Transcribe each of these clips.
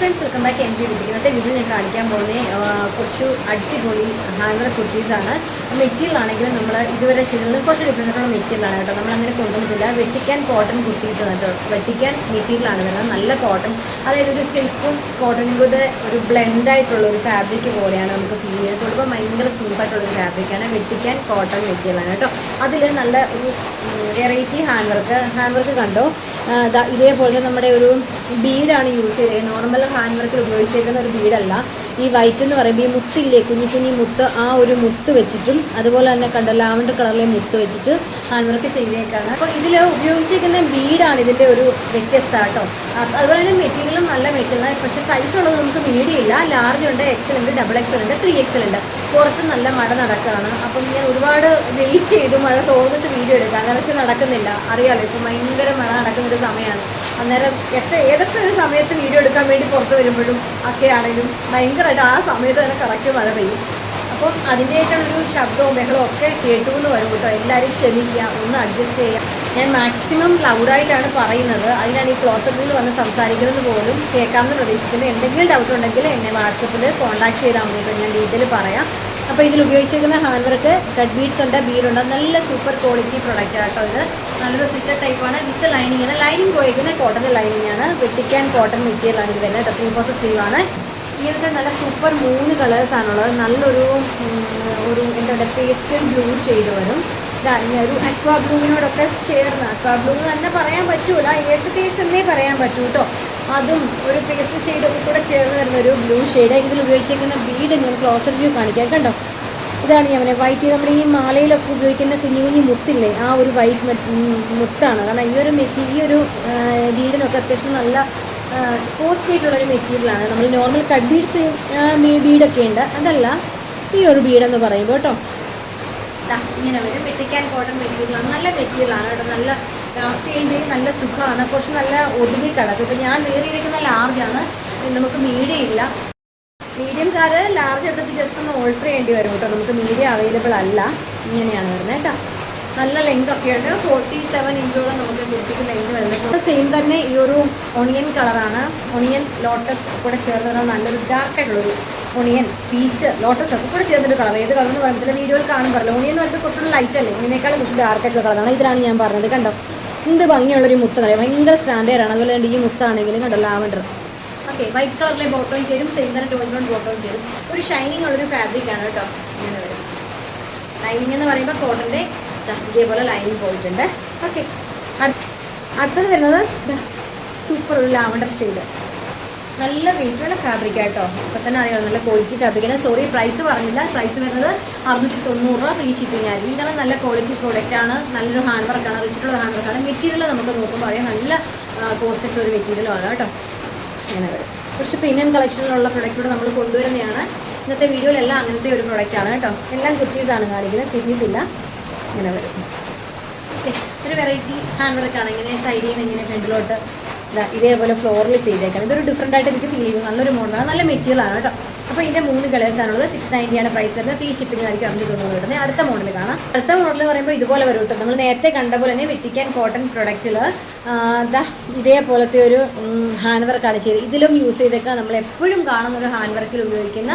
Friends welcome back M G ബുട്ടിക്ക്. ഇന്നത്തെ video ഞാൻ കാണിക്കാൻ പോകുന്നത് കുറച്ച് അടിപൊളി ഹാൻഡ്വർ കുർത്തീസാണ്. മെറ്റീരിയൽ ആണെങ്കിലും നമ്മൾ ഇതുവരെ ചെയ്തത് കുറച്ച് ഡിഫറെൻ്റ് ആയിട്ടുള്ള മെറ്റീരിയലാണ് കേട്ടോ. നമ്മളങ്ങനെ കൊണ്ടുവന്നിട്ടില്ല. വെട്ടിക്കാൻ കോട്ടൺ കുർത്തീസാണ് കേട്ടോ. വെട്ടിക്കാൻ മെറ്റീരിയലാണ് വരുന്നത്. നല്ല കോട്ടൺ, അതായത് ഒരു സിൽക്കും കോട്ടനും കൂടെ ഒരു ബ്ലെൻഡായിട്ടുള്ള ഒരു ഫാബ്രിക് പോലെയാണ് നമുക്ക് ഫീൽ ചെയ്ത് കൊടുക്കുമ്പോൾ ഭയങ്കര സ്മൂത്തായിട്ടുള്ളൊരു ഫാബ്രിക്കാണ്. വെട്ടിക്കാൻ കോട്ടൺ മെറ്റീരിയലാണ് കേട്ടോ. അതിൽ നല്ല ഒരു വെറൈറ്റി ഹാൻഡ് വർക്ക് കണ്ടോ. ഇതേപോലെ നമ്മുടെ ഒരു ബീഡാണ് യൂസ് ചെയ്തത്. നോർമൽ ഹാൻഡ് വർക്കിൽ ഉപയോഗിച്ചേക്കുന്ന ഒരു ബീഡല്ല. ഈ വൈറ്റ് എന്ന് പറയുമ്പോൾ ഈ മുത്തില്ലേ, കുഞ്ഞു കുഞ്ഞു മുത്ത്, ആ ഒരു മുത്ത് വെച്ചിട്ടും അതുപോലെ തന്നെ കണ്ട ലാവൻഡർ കളറിലെ മുത്ത് വെച്ചിട്ട് ഹാൻഡ് വർക്ക് ചെയ്തേക്കാണ്. അപ്പോൾ ഇതിൽ ഉപയോഗിച്ചിരിക്കുന്ന ബീഡാണ് ഇതിൻ്റെ ഒരു വ്യത്യസ്തത കേട്ടോ. അതുപോലെ തന്നെ മെറ്റീരിയലും നല്ല മെറ്റീരിയലാണ്. പക്ഷേ സൈസ് ഉള്ളത് നമുക്ക് മീഡിയം ഇല്ല, ലാർജ് ഉണ്ട്, എക്സൽ ഉണ്ട്, ഡബിൾ എക്സൽ ഉണ്ട്, 3XL ഉണ്ട്. പുറത്ത് നല്ല മഴ നടക്കുകയാണ്. അപ്പം ഞാൻ ഒരുപാട് വെയിറ്റ് ചെയ്തു മഴ തോന്നിട്ട് വീഡിയോ എടുക്കാൻ, പക്ഷെ നടക്കുന്നില്ല. അറിയാമല്ലോ, ഇപ്പം ഭയങ്കര മഴ നടക്കുന്നൊരു സമയമാണ്. അന്നേരം ഏതൊക്കെ ഒരു സമയത്ത് വീഡിയോ എടുക്കാൻ വേണ്ടി പുറത്ത് വരുമ്പോഴും ഒക്കെ ആണെങ്കിലും ഭയങ്കരമായിട്ട് ആ സമയത്ത് തന്നെ കറക്റ്റ് മഴ പെയ്യും. അപ്പം അതിൻ്റെതായിട്ടുള്ളൊരു ശബ്ദവും ബഹളവും ഒക്കെ കേട്ടുകൊണ്ട് വരും കേട്ടോ. എല്ലാവരും ക്ഷമിക്കുക, ഒന്ന് അഡ്ജസ്റ്റ് ചെയ്യുക. ഞാൻ മാക്സിമം ലൗഡായിട്ടാണ് പറയുന്നത്. അതിനാണ് ഈ ക്ലോസറ്റിൽ വന്ന് സംസാരിക്കുന്നത് പോലും കേൾക്കാമെന്ന് പ്രതീക്ഷിക്കുന്നത്. എന്തെങ്കിലും ഡൗട്ട് ഉണ്ടെങ്കിൽ എന്നെ വാട്സപ്പിൽ കോൺടാക്ട് ചെയ്താൽ മതി കേട്ടോ, ഞാൻ ഡീറ്റെയിൽ പറയാം. അപ്പോൾ ഇതിൽ ഉപയോഗിച്ചിരിക്കുന്ന ഹാൻഡ് വർക്ക് കട്ട് ബീഡ്സ് ഉണ്ട്, ബീഡുണ്ട്. നല്ല സൂപ്പർ ക്വാളിറ്റി പ്രൊഡക്റ്റ് ആട്ടോ. ഇത് നല്ലൊരു സിറ്റർ ടൈപ്പാണ് വിത്ത് ലൈനിങ്. ലൈനിങ് പോയിരിക്കുന്ന കോട്ടൺ ലൈനിങ് ആണ്. വെട്ടിക്കാൻ കോട്ടൺ മെറ്റീരിയലാണ് ഇത് വരുന്നത്. 3/4 സ്ലീവാണ്. ഇങ്ങനത്തെ നല്ല സൂപ്പർ 3 കളേഴ്സാണുള്ളത്. നല്ലൊരു എന്താ പറയുക, പേസ്റ്റൽ ബ്ലൂ ഷെയ്ഡ് വരും. ഒരു അക്വാ ബ്ലൂവിനോടൊക്കെ ചേർന്ന്, അക്വാ ബ്ലൂ തന്നെ പറയാൻ പറ്റൂല, ഏകദേശമേ പറയാൻ പറ്റൂ കേട്ടോ. അതും ഒരു പേസ്റ്റൽ ഷെയ്ഡൊക്കെ കൂടെ ചേർന്ന് വരുന്നൊരു ബ്ലൂ ഷെയ്ഡ്. ഇതിൽ ഉപയോഗിച്ചിരിക്കുന്ന ബീഡ് ഞാൻ ക്ലോസർ വ്യൂ കാണിക്കാം കണ്ടോ. ഇതാണ് ഞാൻ പറഞ്ഞത്, വൈറ്റ്. നമ്മുടെ ഈ മാലയിലൊക്കെ ഉപയോഗിക്കുന്ന കുഞ്ഞു കുഞ്ഞു മുത്തില്ലേ, ആ ഒരു വൈറ്റ് മുത്താണ്. കാരണം ഈ ഒരു ബീഡിനൊക്കെ അത്യാവശ്യം നല്ല കോസ്റ്റ്ലി ആയിട്ടുള്ളൊരു മെറ്റീരിയലാണ്. നമ്മൾ നോർമൽ കട്ട് ബീഡ്സ് ബീഡൊക്കെ ഉണ്ട്, അതല്ല ഈ ഒരു ബീഡെന്ന് പറയുമ്പോൾ കേട്ടോ. ഇങ്ങനെ വരും. വെട്ടിക്കാൻ കോട്ടൺ മെറ്റീരിയലാണ്. നല്ല മെറ്റീരിയലാണ് കേട്ടോ. നല്ല ലാസ്റ്റ് ചെയ്യുമ്പോഴേക്കും നല്ല സുഖമാണ്. കുറച്ച് നല്ല ഒതുങ്ങി കിടക്കും. ഇപ്പോൾ ഞാൻ നേരിയിരിക്കുന്ന ലാർജാണ്, നമുക്ക് മീഡിയം ഇല്ല. മീഡിയംകാർ ലാർജ് എടുത്തിട്ട് ജസ്റ്റ് ഒന്ന് ഓൾട്ടർ ചെയ്യേണ്ടി വരും കേട്ടോ. നമുക്ക് മീഡിയം അവൈലബിൾ അല്ല. ഇങ്ങനെയാണ് വരുന്നത് കേട്ടോ. നല്ല ലെങ്ത് ഒക്കെയുണ്ട്. 47 ഇഞ്ചോളം നമുക്ക് കുർത്തിക്ക് ലെങ്ത് വരുന്നത്. സെയിം തന്നെ ഈ ഒരു ഒണിയൻ കളറാണ്. ഒണിയൻ ലോട്ടസ് കൂടെ ചേർന്ന് നല്ലൊരു ഡാർക്കായിട്ടുള്ളൊരു ഒണിയൻ, പീച്ച്, ലോട്ടസ് ഒക്കെ കൂടെ ചേർന്നൊരു കളർ. ഏത് കളർ എന്ന് പറയുമ്പോൾ വീഡിയോയിൽ കാണും പറയില്ല. ഒണിയൻ എന്ന് പറയുമ്പോൾ കുറച്ചുകൂടെ ലൈറ്റ് അല്ലേ, ഒണിയനേക്കാളും കുറച്ച് ഡാർക്കായിട്ടുള്ള കളറാണ്. ഇതിലാണ് ഞാൻ പറഞ്ഞത് കണ്ടോ. എന്ത് ഭംഗിയുള്ളൊരു മുത്തറിയാം, ഭയങ്കര സ്റ്റാൻഡേർഡാണ്. അതുപോലെ തന്നെ ഈ മുത്താണെങ്കിലും കണ്ടോ, ലാവൻഡർ. ഓക്കെ, വൈറ്റ് കളറിലെ ബോട്ടവും ചേരും, സെയിം തന്നെ ടോൺ ബോട്ടവും ചേരും. ഒരു ഷൈനിങ് ഉള്ളൊരു ഫാബ്രിക്കാണ് കേട്ടോ. ഇങ്ങനെ വരും. ലൈനിങ് എന്ന് പറയുമ്പോൾ കോട്ടൻ്റെ ഇതേപോലെ ലൈനിങ് പോയിട്ടുണ്ട്. ഓക്കെ, അടുത്തത് വരുന്നത് സൂപ്പർ ഒരു ലാവൻഡർ ഷെയ്ഡ്. നല്ല വെയിറ്റുള്ള ഫാബ്രിക് ആയിട്ടോ. ഇപ്പോൾ തന്നെ അറിയാം, നല്ല ക്വാളിറ്റി ഫാബ്രിക്കാണ്. സോറി, പ്രൈസ് പറഞ്ഞില്ല. പ്രൈസ് വരുന്നത് 690 രൂപ, ഫ്രീ ഷിപ്പിംഗ് ആയിരിക്കും. ഇങ്ങനെ നല്ല ക്വാളിറ്റി പ്രോഡക്റ്റാണ്. നല്ലൊരു ഹാൻഡ് വർക്കാണ്, റിച്ചിട്ടുള്ള ഹാൻഡ് വർക്കാണ്. മെറ്റീരിയൽ നമുക്ക് നോക്കുമ്പോൾ അറിയാം, നല്ല കോസ്റ്റ്ലി ഒരു മെറ്റീരിയലാണ് കേട്ടോ. ഇങ്ങനെ വരും. കുറച്ച് പ്രീമിയം കളക്ഷനിലുള്ള പ്രൊഡക്റ്റൂടെ നമ്മൾ കൊണ്ടുവരുന്നതാണ്. ഇന്നത്തെ വീഡിയോയിലെല്ലാം അങ്ങനത്തെ ഒരു പ്രൊഡക്റ്റാണ് കേട്ടോ. എല്ലാം കുർത്തീസാണ് കാണിക്കുന്നത്, കുർത്തീസ് ഇല്ല. ഇങ്ങനെ വരും. ഓക്കെ, ഒരു വെറൈറ്റി ഹാൻഡ് വർക്കാണ്. ഇങ്ങനെ സൈഡിൽ നിന്ന് ഇങ്ങനെ ഫ്രണ്ടിലോട്ട് ഇതേപോലെ ഫ്ലോറിൽ ചെയ്തേക്കാണ്. ഇതൊരു ഡിഫറൻ്റ് ആയിട്ട് എനിക്ക് ഫീൽ ചെയ്തു. നല്ലൊരു മോഡലാണ്, നല്ല മെറ്റീരിയലാണ് കേട്ടോ. അപ്പോൾ ഇതിൻ്റെ 3 കളേഴ്സാണുള്ളത്. 690 പ്രൈസ് വരുന്നത്. ഫ്രീ ഷിപ്പിംഗ് ആയിരിക്കും 590 വരുന്നത്. അടുത്ത മോഡൽ കാണാം. അടുത്ത മോഡൽ പറയുമ്പോൾ ഇതുപോലെ വരും കേട്ടോ. നമ്മൾ നേരത്തെ കണ്ട പോലെ തന്നെ വെട്ടിക്കാൻ കോട്ടൺ പ്രൊഡക്റ്റിൽ ഇതേപോലത്തെ ഒരു ഹാൻഡ് വർക്കാണ് ചെയ്തത്. ഇതിലും യൂസ് ചെയ്തേക്കാൻ നമ്മൾ എപ്പോഴും കാണുന്ന ഒരു ഹാൻഡ് വർക്കിൽ ഉപയോഗിക്കുന്ന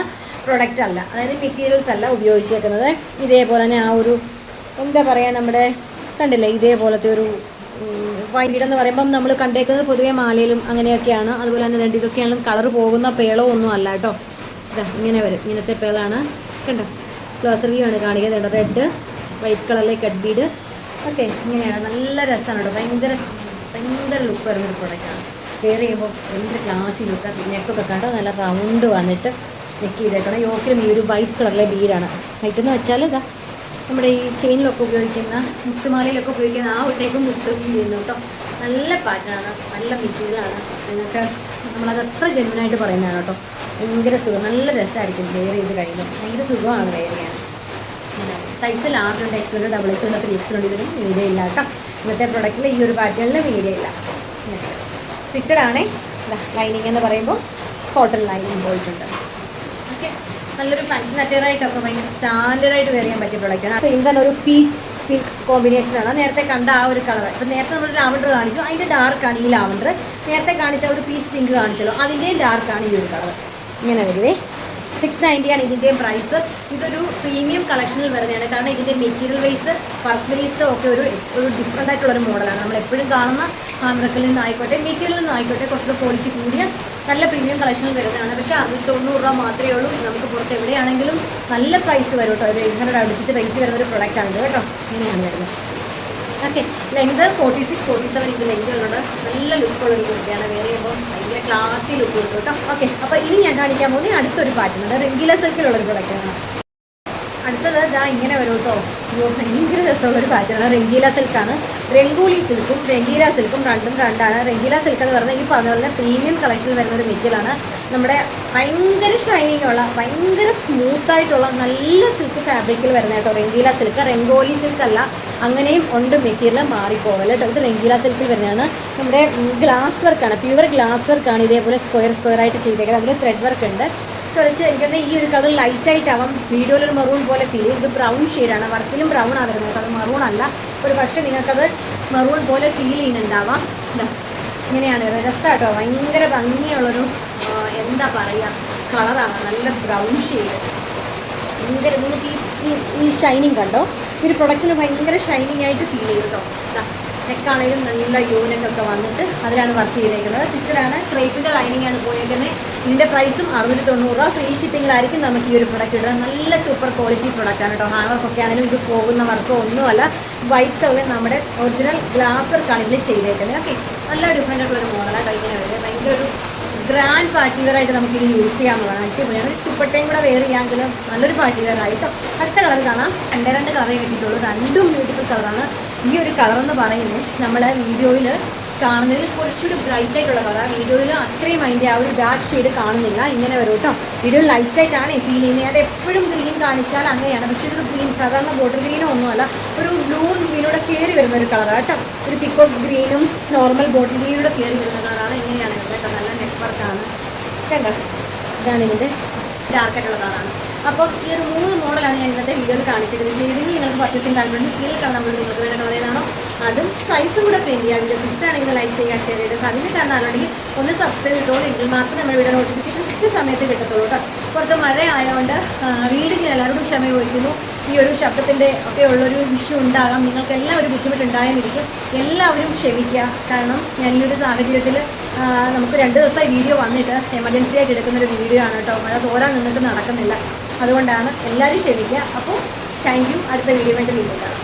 പ്രൊഡക്റ്റ് അല്ല, അതായത് മെറ്റീരിയൽസ് അല്ല ഉപയോഗിച്ചേക്കുന്നത്. ഇതേപോലെ തന്നെ ആ ഒരു എന്താ പറയുക, നമ്മുടെ കണ്ടില്ലേ ഇതേപോലത്തെ ഒരു വൈകിടെന്ന് പറയുമ്പം നമ്മൾ കണ്ടേക്കുന്നത് പൊതുവേ മാലയിലും അങ്ങനെയൊക്കെയാണ്. അതുപോലെ തന്നെ ഇതൊക്കെയാണ് കളർ പോകുന്ന പേളോ ഒന്നും അല്ല കേട്ടോ. ഇങ്ങനെ വരും. ഇങ്ങനത്തെ പേളാണ് കണ്ടോ. ക്ലോസർ വ്യൂ ആണ് കാണിക്കുന്നത്. റെഡ് വൈറ്റ് കളറിലെ കട്ട് ബീഡ്. ഓക്കെ, ഇങ്ങനെയാണ്. നല്ല രസമാണ് കേട്ടോ. ഭയങ്കര ലുക്ക് വരുന്നൊരു പ്രൊഡക്റ്റാണ്. വെയർ ചെയ്യുമ്പോൾ ഭയങ്കര ക്ലാസി ലുക്ക്. നെക്കൊക്കെ കണ്ടോ, നല്ല റൗണ്ട് വന്നിട്ട് നെക്ക് ചെയ്തേക്കണം. യോക്കിലും ഈ ഒരു വൈറ്റ് കളറിലെ ബീഡാണ്. വൈറ്റ് എന്ന് വെച്ചാൽ നമ്മുടെ ഈ ചെയിനിലൊക്കെ ഉപയോഗിക്കുന്ന, മുത്തുമാലയിലൊക്കെ ഉപയോഗിക്കുന്ന ആ ഒരു ടൈപ്പ് മുത്ത് ചെയ്യുന്നു കേട്ടോ. നല്ല പാറ്റേണാണ്, നല്ല മെറ്റീരിയലാണ്. നിങ്ങൾക്ക് നമ്മളത് അത്ര ജെന്യുവനായിട്ട് പറയുന്നതാണ് കേട്ടോ. ഭയങ്കര സുഖം, നല്ല രസമായിരിക്കും വെയർ ചെയ്ത് കഴിയുമ്പോൾ. ഭയങ്കര സുഖമാണ് വെയർ ചെയ്യാൻ. സൈസ് ലാർജ് ഉണ്ട്, എക്സ് ഉണ്ട്, ഡബിൾ എക്സ് ഉണ്ട്, 3XL ഉണ്ട്. ഇതിനും മീഡിയം ഇല്ല കേട്ടോ. ഇന്നത്തെ പ്രൊഡക്റ്റിൽ ഈ ഒരു പാറ്റേണിൽ മീഡിയം ഇല്ല. സിറ്റഡ് ആണേ. ലൈനിങ് എന്ന് പറയുമ്പോൾ കോട്ടൺ ലൈനിങ് പോയിട്ടുണ്ട്. ഓക്കെ, നല്ലൊരു ഫങ്ഷൻ അറ്റയറായിട്ടൊക്കെ ഭയങ്കര സ്റ്റാൻഡേർഡായിട്ട് വെയർ ചെയ്യാൻ പറ്റിയ പ്രൊഡക്റ്റാണ്. സെയിം തന്നെ ഒരു പീച്ച് പിങ്ക് കോമ്പിനേഷനാണ്. നേരത്തെ കണ്ട ആ ഒരു കളർ. ഇപ്പം നേരത്തെ നമ്മൾ ലാവൻഡർ കാണിച്ചു, അതിൻ്റെ ഡാർക്കാണ് ഈ ലാവൻഡർ. നേരത്തെ കാണിച്ച ഒരു പീച്ച് പിങ്ക് കാണിച്ചല്ലോ അതിൻ്റെയും ഡാർക്കാണ് ഈ ഒരു കളർ. ഇങ്ങനെ വരുവേ. 690 ആണ് ഇതിൻ്റെയും പ്രൈസ്. ഇതൊരു പ്രീമിയം കളക്ഷനിൽ വരുന്നതാണ്. കാരണം ഇതിൻ്റെ മെറ്റീരിയൽ വൈസ് വർക്ക് വൈസ് ഒക്കെ ഒരു ഡിഫറെൻ്റ് ആയിട്ടുള്ളൊരു മോഡലാണ്. നമ്മൾ എപ്പോഴും കാണുന്ന ഹാൻഡ്വർക്കിൽ നിന്നായിക്കോട്ടെ മെറ്റീരിയലിൽ നിന്നായിക്കോട്ടെ കുറച്ചുകൂടെ ക്വാളിറ്റി കൂടിയ നല്ല പ്രീമിയം കളക്ഷനിൽ വരുന്നതാണ്. പക്ഷേ 690 രൂപ മാത്രമേ ഉള്ളൂ. നമുക്ക് പുറത്ത് എവിടെയാണെങ്കിലും നല്ല പ്രൈസ് വരും കേട്ടോ. ഒരു 800 അടുപ്പിച്ച് റേറ്റ് വരുന്നൊരു പ്രൊഡക്റ്റാണിത് കേട്ടോ. ഇങ്ങനെയാണ് വരുന്നത്. ഓക്കെ, ലെങ്ത് 46-47 ഇത് ലെങ്ത് വരുന്നത്. നല്ല ലുക്കുള്ളൊരു കുർത്തിയാണ്. വേറെ ചെയ്യുമ്പോൾ ഭയങ്കര ക്ലാസി ലുക്ക് കിട്ടും കേട്ടോ. ഓക്കെ, അപ്പോൾ ഇനി ഞാൻ കാണിക്കാൻ പോകുന്നത് അടുത്തൊരു പാറ്റേൺ ഉണ്ട്. റെഗുലർ സിൽക്കിലുള്ളൊരു പ്രൊഡക്റ്റാണ്. അടുത്തത് ഇതാ ഇങ്ങനെ വരും കേട്ടോ. ഭയങ്കര രസമുള്ളൊരു പാറ്റേണാണ്. റെംഗീല സിൽക്കാണ്. രംഗോലി സിൽക്കും റെംഗീല സിൽക്കും രണ്ടും രണ്ടാണ്. റെംഗീല സിൽക്ക് എന്ന് പറഞ്ഞാൽ ഈ പറഞ്ഞ പോലെ പ്രീമിയം കളക്ഷനിൽ വരുന്നൊരു മെറ്റീരിയലാണ്. നമ്മുടെ ഭയങ്കര ഷൈനിങ് ഉള്ള ഭയങ്കര സ്മൂത്തായിട്ടുള്ള നല്ല സിൽക്ക് ഫാബ്രിക്കിൽ വരുന്ന കേട്ടോ റെംഗീല സിൽക്ക്. രംഗോലി സിൽക്ക് അല്ല, അങ്ങനെയും ഉണ്ട് മെറ്റീരിയൽ മാറിപ്പോകല്ലോ കേട്ടോ. ഇത് റെംഗീല സിൽക്കിൽ വരുന്നതാണ്. നമ്മുടെ ഗ്ലാസ് വർക്കാണ്, പ്യുവർ ഗ്ലാസ് വർക്കാണ്. ഇതേപോലെ സ്ക്വയർ ആയിട്ട് ചെയ്തേക്കുന്നത്. അതിൽ ത്രെഡ് വർക്ക് ഉണ്ട്. കുറച്ച് എനിക്കത് ഈ ഒരു കളർ ലൈറ്റായിട്ടാവാം വീഡിയോയിലൊരു മറൂൺ പോലെ ഫീൽ ചെയ്യും. ഇത് ബ്രൗൺ ഷെയ്ഡാണ്. വർക്കിലും ബ്രൗൺ ആണ് വരുന്നത്. അത് മറൂൺ അല്ല. ഒരു പക്ഷേ നിങ്ങൾക്കത് മറൂൺ പോലെ ഫീൽ ചെയ്യുന്നുണ്ടാവാം. ഇങ്ങനെയാണ് രസമാട്ടോ. ഭയങ്കര ഭംഗിയുള്ളൊരു എന്താ പറയുക കളറാണ്. നല്ല ബ്രൗൺ ഷെയ്ഡ്. ഭയങ്കര നിങ്ങൾക്ക് ഈ ഷൈനിങ് കണ്ടോ. ഈ ഒരു പ്രൊഡക്റ്റിന് ഭയങ്കര ഷൈനിങ് ആയിട്ട് ഫീൽ ചെയ്യും കേട്ടോ. നെക്കാണെങ്കിലും നല്ല യൂണിക്കൊക്കെ വന്നിട്ട് അതിലാണ് വർക്ക് ചെയ്തേക്കുന്നത്. സ്റ്റിച്ചറാണ്. ക്രേപ്പിൻ്റെ ലൈനിങ് ആണ് പോയേക്കുന്നത്. ഇതിൻ്റെ പ്രൈസും 690 രൂപ. ഫ്രീ ഷിപ്പിങ്ങിലായിരിക്കും നമുക്ക് ഈ ഒരു പ്രൊഡക്റ്റ് ഇടുന്നത്. നല്ല സൂപ്പർ ക്വാളിറ്റി പ്രൊഡക്റ്റാണ് കേട്ടോ. ഹാൻഡ് വർക്കൊക്കെ ആണെങ്കിലും ഇത് പോകുന്ന വർക്കോ ഒന്നുമല്ല. വൈറ്റ് കളറിൽ നമ്മുടെ ഒറിജിനൽ ഗ്ലാസ് വർക്കാണ് ഇതിൽ ചെയ്തേക്കുന്നത്. ഓക്കെ, നല്ല ഡിഫറെൻ്റ് ആയിട്ടുള്ളൊരു മോഡലാണ് കഴിഞ്ഞ വരുന്നത്. ഭയങ്കര ഒരു ഗ്രാൻഡ് പാർട്ടി വെയർ ആയിട്ട് നമുക്കിത് യൂസ് ചെയ്യാവുന്നതാണ്. അടിപൊളിയാണ്. ദുപ്പട്ടയും കൂടെ വെയർ ചെയ്യാമെങ്കിലും നല്ലൊരു പാർട്ടി വെയർ ആയിട്ടോ. അടുത്ത കളർ കാണാം. രണ്ട് കളറേ കിട്ടിയിട്ടുള്ളൂ. രണ്ടും ബ്യൂട്ടിഫുൾ കളറാണ്. ഈ ഒരു കളറെന്ന് പറയുന്നത് നമ്മളെ വീഡിയോയിൽ കാണുന്നതിൽ കുറച്ചുകൂടി ബ്രൈറ്റ് ആയിട്ടുള്ള കളറാണ്. വീഡിയോയിൽ അത്രയും അതിൻ്റെ ആ ഒരു ബാക്ക് ഷെയ്ഡ് കാണുന്നില്ല. ഇങ്ങനെ വരും കേട്ടോ. വീഡിയോ ലൈറ്റായിട്ടാണ് ഫീൽ ചെയ്യുന്നത്. അത് എപ്പോഴും ഗ്രീൻ കാണിച്ചാൽ അങ്ങനെയാണ്. പക്ഷേ ഒരു ഗ്രീൻ സാധാരണ ബോട്ടിൽ ഗ്രീനോ ഒന്നുമല്ല, ഒരു ബ്ലൂ ഗ്രീനൂടെ കയറി വരുന്ന ഒരു കളറാണ് കേട്ടോ. ഒരു പിക്കോട്ട് ഗ്രീനും നോർമൽ ബോട്ടിൽ ഗ്രീനൂടെ കയറി വരുന്ന കളറാണ്. ഇങ്ങനെയാണ് കേട്ടോ. നല്ല നെറ്റ്വർക്കാണ് കണ്ടോ. ഇതാണ് ഇതിൻ്റെ ഡാർക്കായിട്ടുള്ള കളറാണ്. അപ്പം ഈ ഒരു 3 മോഡലാണ് ഞാൻ ഇന്നത്തെ വീഡിയോയിൽ കാണിച്ചിരിക്കുന്നത്. ഇതിൽ നിങ്ങൾക്ക് പർച്ചേസിങ് താല്പര്യം സ്കിൽ നമ്മൾ നിങ്ങൾക്ക് വേണ്ട കളറിനാണോ അതും സൈസും കൂടെ സെൻഡ് ചെയ്യാം. വീഡിയോസ് ഇഷ്ടമാണെങ്കിൽ ലൈക്ക് ചെയ്യുക, ഷെയർ ചെയ്യുക. അതിന് കാണാനുണ്ടെങ്കിൽ ഒന്ന് സബ്സ്ക്രൈബ് ചെയ്തോളൂ. എങ്കിൽ മാത്രമേ നമ്മുടെ വീഡിയോ നോട്ടിഫിക്കേഷൻ കൃത്യസമയത്ത് കിട്ടത്തുള്ളൂ കേട്ടോ. പുറത്ത് മഴ ആയതുകൊണ്ട് വീടിന് എല്ലാവരോടും ക്ഷമ ചോദിക്കുന്നു. ഈ ഒരു ശബ്ദത്തിൻ്റെ ഒക്കെ ഉള്ളൊരു ഇഷ്യൂ ഉണ്ടാകാം. നിങ്ങൾക്ക് എല്ലാം ഒരു ബുദ്ധിമുട്ടുണ്ടായെന്നിരിക്കും. എല്ലാവരും ക്ഷമിക്കുക. കാരണം ഞാൻ ഈ ഒരു സാഹചര്യത്തിൽ നമുക്ക് 2 ദിവസമായി വീഡിയോ വന്നിട്ട് എമർജൻസി ആയിട്ട് എടുക്കുന്നൊരു വീഡിയോ ആണ് കേട്ടോ. മഴ തോരാൻ നിന്നിട്ട് നടക്കുന്നില്ല. അതുകൊണ്ടാണ്. എല്ലാവരും ക്ഷമിക്കുക. അപ്പോൾ താങ്ക് യു. അടുത്ത വീഡിയോ വേണ്ടി വീണ്ടും കാണാം.